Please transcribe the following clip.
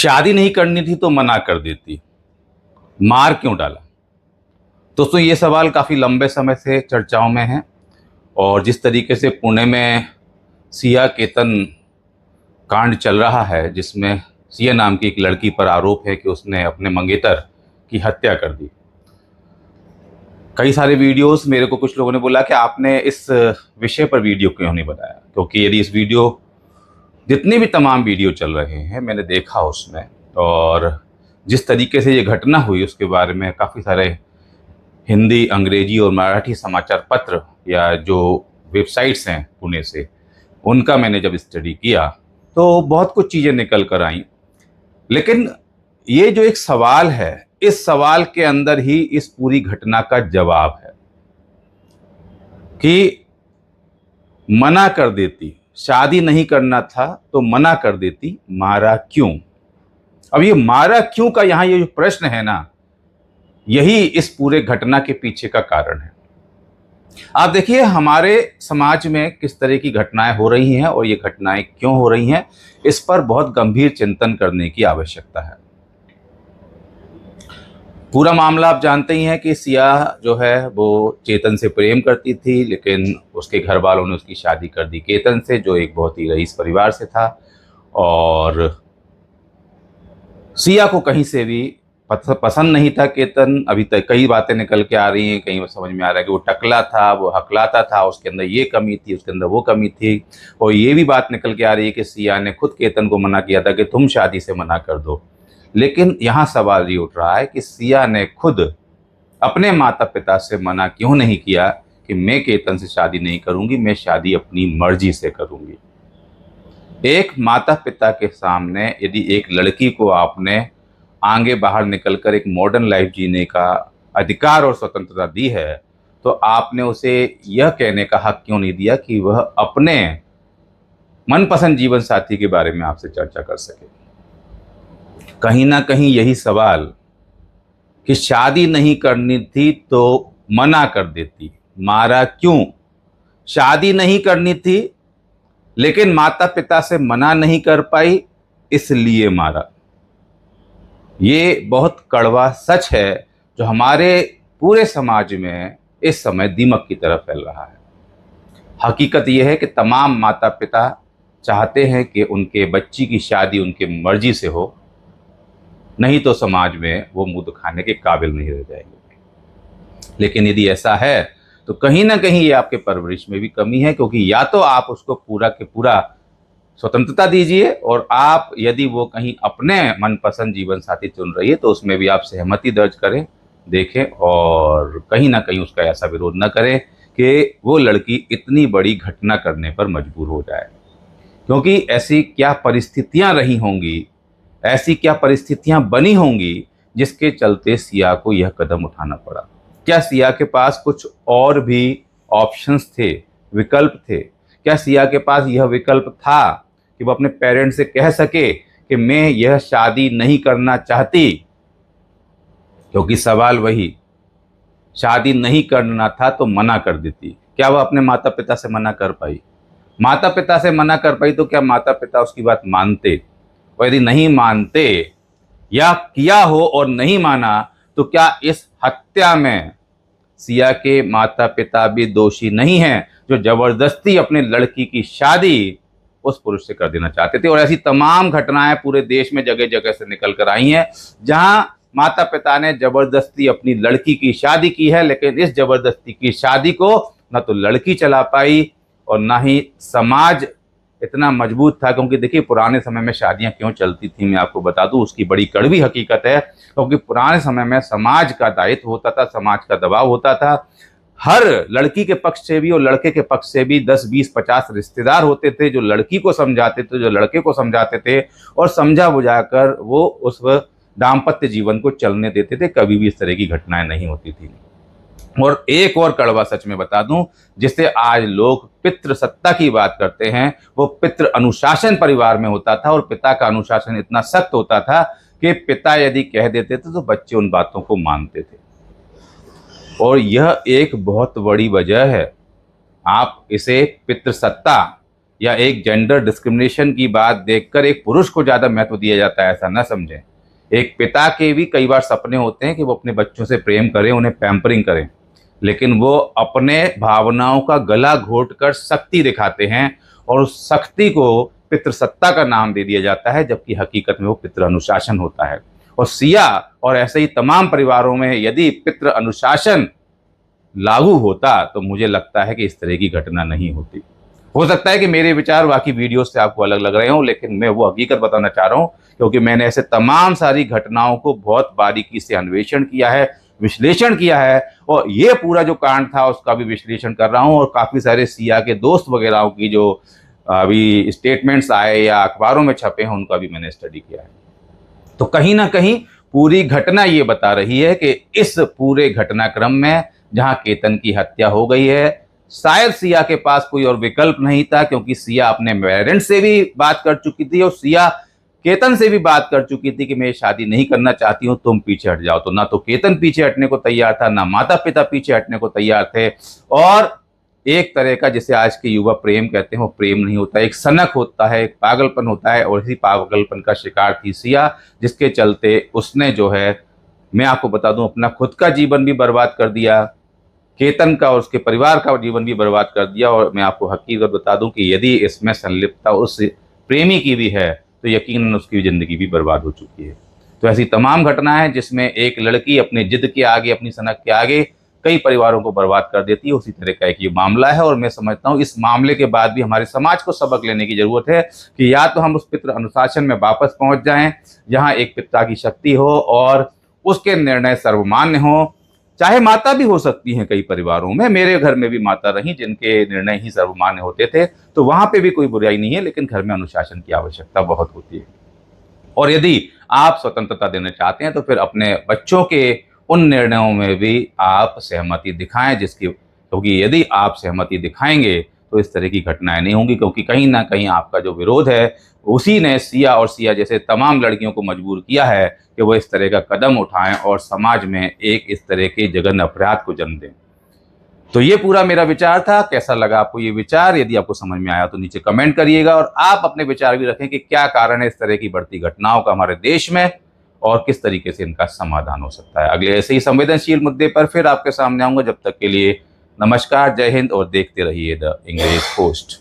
शादी नहीं करनी थी तो मना कर देती, मार क्यों डाला। दोस्तों ये सवाल काफ़ी लंबे समय से चर्चाओं में है और जिस तरीके से पुणे में सिया केतन कांड चल रहा है, जिसमें सिया नाम की एक लड़की पर आरोप है कि उसने अपने मंगेतर की हत्या कर दी। कई सारे वीडियोस मेरे को कुछ लोगों ने बोला कि आपने इस विषय पर वीडियो क्यों नहीं बनाया, क्योंकि यदि इस वीडियो जितने भी तमाम वीडियो चल रहे हैं मैंने देखा उसमें, और जिस तरीके से ये घटना हुई उसके बारे में काफ़ी सारे हिंदी, अंग्रेजी और मराठी समाचार पत्र या जो वेबसाइट्स हैं पुणे से, उनका मैंने जब स्टडी किया तो बहुत कुछ चीज़ें निकल कर आई। लेकिन ये जो एक सवाल है, इस सवाल के अंदर ही इस पूरी घटना का जवाब है कि मना कर देती, शादी नहीं करना था तो मना कर देती, मारा क्यों। अब ये मारा क्यों का यहाँ ये जो प्रश्न है ना, यही इस पूरे घटना के पीछे का कारण है। आप देखिए हमारे समाज में किस तरह की घटनाएं हो रही हैं और ये घटनाएं क्यों हो रही हैं, इस पर बहुत गंभीर चिंतन करने की आवश्यकता है। पूरा मामला आप जानते ही हैं कि सिया जो है वो चेतन से प्रेम करती थी, लेकिन उसके घर वालों ने उसकी शादी कर दी केतन से, जो एक बहुत ही रईस परिवार से था। और सिया को कहीं से भी पसंद नहीं था केतन। अभी तक कई बातें निकल के आ रही हैं, कहीं समझ में आ रहा है कि वो टकला था, वो हकलाता था, उसके अंदर ये कमी थी, उसके अंदर वो कमी थी। और ये भी बात निकल के आ रही है कि सिया ने खुद केतन को मना किया था कि तुम शादी से मना कर दो। लेकिन यहाँ सवाल ये उठ रहा है कि सिया ने खुद अपने माता पिता से मना क्यों नहीं किया कि मैं केतन से शादी नहीं करूंगी, मैं शादी अपनी मर्जी से करूंगी। एक माता पिता के सामने यदि एक लड़की को आपने आगे बाहर निकलकर एक मॉडर्न लाइफ जीने का अधिकार और स्वतंत्रता दी है, तो आपने उसे यह कहने का हक क्यों नहीं दिया कि वह अपने मनपसंद जीवन साथी के बारे में आपसे चर्चा कर सके। कहीं ना कहीं यही सवाल कि शादी नहीं करनी थी तो मना कर देती, मारा क्यों। शादी नहीं करनी थी लेकिन माता पिता से मना नहीं कर पाई, इसलिए मारा। ये बहुत कड़वा सच है जो हमारे पूरे समाज में इस समय दीमक की तरह फैल रहा है। हकीकत यह है कि तमाम माता पिता चाहते हैं कि उनके बच्ची की शादी उनके मर्जी से हो, नहीं तो समाज में वो मुंह दिखाने के काबिल नहीं रह जाएंगे। लेकिन यदि ऐसा है तो कहीं ना कहीं ये आपके परवरिश में भी कमी है, क्योंकि या तो आप उसको पूरा के पूरा स्वतंत्रता दीजिए, और आप यदि वो कहीं अपने मनपसंद जीवन साथी चुन रही है तो उसमें भी आप सहमति दर्ज करें, देखें, और कहीं ना कहीं उसका ऐसा विरोध न करें कि वो लड़की इतनी बड़ी घटना करने पर मजबूर हो जाए। क्योंकि ऐसी क्या परिस्थितियां रही होंगी, ऐसी क्या परिस्थितियां बनी होंगी जिसके चलते सिया को यह कदम उठाना पड़ा। क्या सिया के पास कुछ और भी ऑप्शंस थे, विकल्प थे? क्या सिया के पास यह विकल्प था कि वो अपने पेरेंट्स से कह सके कि मैं यह शादी नहीं करना चाहती? क्योंकि सवाल वही, शादी नहीं करना था तो मना कर देती। क्या वह अपने माता पिता से मना कर पाई? माता पिता से मना कर पाई तो क्या माता पिता उसकी बात मानते? और यदि नहीं मानते या किया हो और नहीं माना, तो क्या इस हत्या में सिया के माता पिता भी दोषी नहीं हैं, जो जबरदस्ती अपने लड़की की शादी उस पुरुष से कर देना चाहते थे? और ऐसी तमाम घटनाएं पूरे देश में जगह जगह से निकल कर आई हैं, जहां माता पिता ने जबरदस्ती अपनी लड़की की शादी की है, लेकिन इस जबरदस्ती की शादी को न तो लड़की चला पाई और ना ही समाज इतना मजबूत था। क्योंकि देखिए पुराने समय में शादियां क्यों चलती थी मैं आपको बता दूं, उसकी बड़ी कड़वी हकीकत है। क्योंकि पुराने समय में समाज का दायित्व होता था, समाज का दबाव होता था। हर लड़की के पक्ष से भी और लड़के के पक्ष से भी 10, 20, 50 रिश्तेदार होते थे जो लड़की को समझाते थे, जो लड़के को समझाते थे, और समझा बुझाकर वो उस दाम्पत्य जीवन को चलने देते थे। कभी भी इस तरह की घटनाएं नहीं होती थी। और एक और कड़वा सच में बता दूं, जिससे आज लोग पितृसत्ता की बात करते हैं, वो पितृ अनुशासन परिवार में होता था। और पिता का अनुशासन इतना सख्त होता था कि पिता यदि कह देते थे तो बच्चे उन बातों को मानते थे। और यह एक बहुत बड़ी वजह है। आप इसे पितृसत्ता या एक जेंडर डिस्क्रिमिनेशन की बात देखकर एक पुरुष को ज़्यादा महत्व दिया जाता है, ऐसा न समझें। एक पिता के भी कई बार सपने होते हैं कि वो अपने बच्चों से प्रेम करें, उन्हें पैम्परिंग करें, लेकिन वो अपने भावनाओं का गला घोंटकर शक्ति दिखाते हैं और उस शक्ति को पितृसत्ता का नाम दे दिया जाता है, जबकि हकीकत में वो पितृ अनुशासन होता है। और सिया और ऐसे ही तमाम परिवारों में यदि पितृ अनुशासन लागू होता तो मुझे लगता है कि इस तरह की घटना नहीं होती। हो सकता है कि मेरे विचार बाकी वीडियो से आपको अलग लग रहे हों, लेकिन मैं वो हकीकत बताना चाह रहा हूँ, क्योंकि मैंने ऐसे तमाम सारी घटनाओं को बहुत बारीकी से अन्वेषण किया है, विश्लेषण किया है, और ये पूरा जो कांड था उसका भी विश्लेषण कर रहा हूँ, और काफ़ी सारे सिया के दोस्त वगैरह की जो अभी स्टेटमेंट्स आए या अखबारों में छपे हैं उनका भी मैंने स्टडी किया है। तो कहीं ना कहीं पूरी घटना ये बता रही है कि इस पूरे घटनाक्रम में जहां केतन की हत्या हो गई है, शायद सिया के पास कोई और विकल्प नहीं था, क्योंकि सिया अपने पेरेंट्स से भी बात कर चुकी थी और सिया केतन से भी बात कर चुकी थी कि मैं शादी नहीं करना चाहती हूँ, तुम पीछे हट जाओ। तो ना तो केतन पीछे हटने को तैयार था, ना माता पिता पीछे हटने को तैयार थे, और एक तरह का जिसे आज के युवा प्रेम कहते हैं वो प्रेम नहीं होता, एक सनक होता है, एक पागलपन होता है, और इसी पागलपन का शिकार थी सिया, जिसके चलते उसने जो है, मैं आपको बता दूं, अपना खुद का जीवन भी बर्बाद कर दिया, केतन का और उसके परिवार का जीवन भी बर्बाद कर दिया। और मैं आपको हकीकत बता दूं कि यदि इसमें संलिप्तता उस प्रेमी की भी है तो यकीनन उसकी ज़िंदगी भी बर्बाद हो चुकी है। तो ऐसी तमाम घटनाएं जिसमें एक लड़की अपने जिद के आगे, अपनी सनक के आगे कई परिवारों को बर्बाद कर देती है, उसी तरह का एक ये मामला है। और मैं समझता हूँ इस मामले के बाद भी हमारे समाज को सबक लेने की ज़रूरत है कि या तो हम उस पितृ अनुशासन में वापस पहुँच जाएं जहाँ एक पिता की शक्ति हो और उसके निर्णय सर्वमान्य हो, चाहे माता भी हो सकती हैं कई परिवारों में, मेरे घर में भी माता रही जिनके निर्णय ही सर्वमान्य होते थे, तो वहां पे भी कोई बुराई नहीं है, लेकिन घर में अनुशासन की आवश्यकता बहुत होती है। और यदि आप स्वतंत्रता देना चाहते हैं तो फिर अपने बच्चों के उन निर्णयों में भी आप सहमति दिखाएं, जिसकी, क्योंकि यदि आप सहमति दिखाएंगे तो इस तरह की घटनाएं नहीं होंगी, क्योंकि कहीं ना कहीं आपका जो विरोध है उसी ने सिया और सिया जैसे तमाम लड़कियों को मजबूर किया है कि वो इस तरह का कदम उठाएं और समाज में एक इस तरह के जघन्य अपराध को जन्म दें। तो ये पूरा मेरा विचार था। कैसा लगा आपको ये विचार? यदि आपको समझ में आया तो नीचे कमेंट करिएगा, और आप अपने विचार भी रखें कि क्या कारण है इस तरह की बढ़ती घटनाओं का हमारे देश में और किस तरीके से इनका समाधान हो सकता है। अगले ऐसे ही संवेदनशील मुद्दे पर फिर आपके सामने आऊंगा। जब तक के लिए नमस्कार, जय हिंद, और देखते रहिए द इंग्लिश पोस्ट।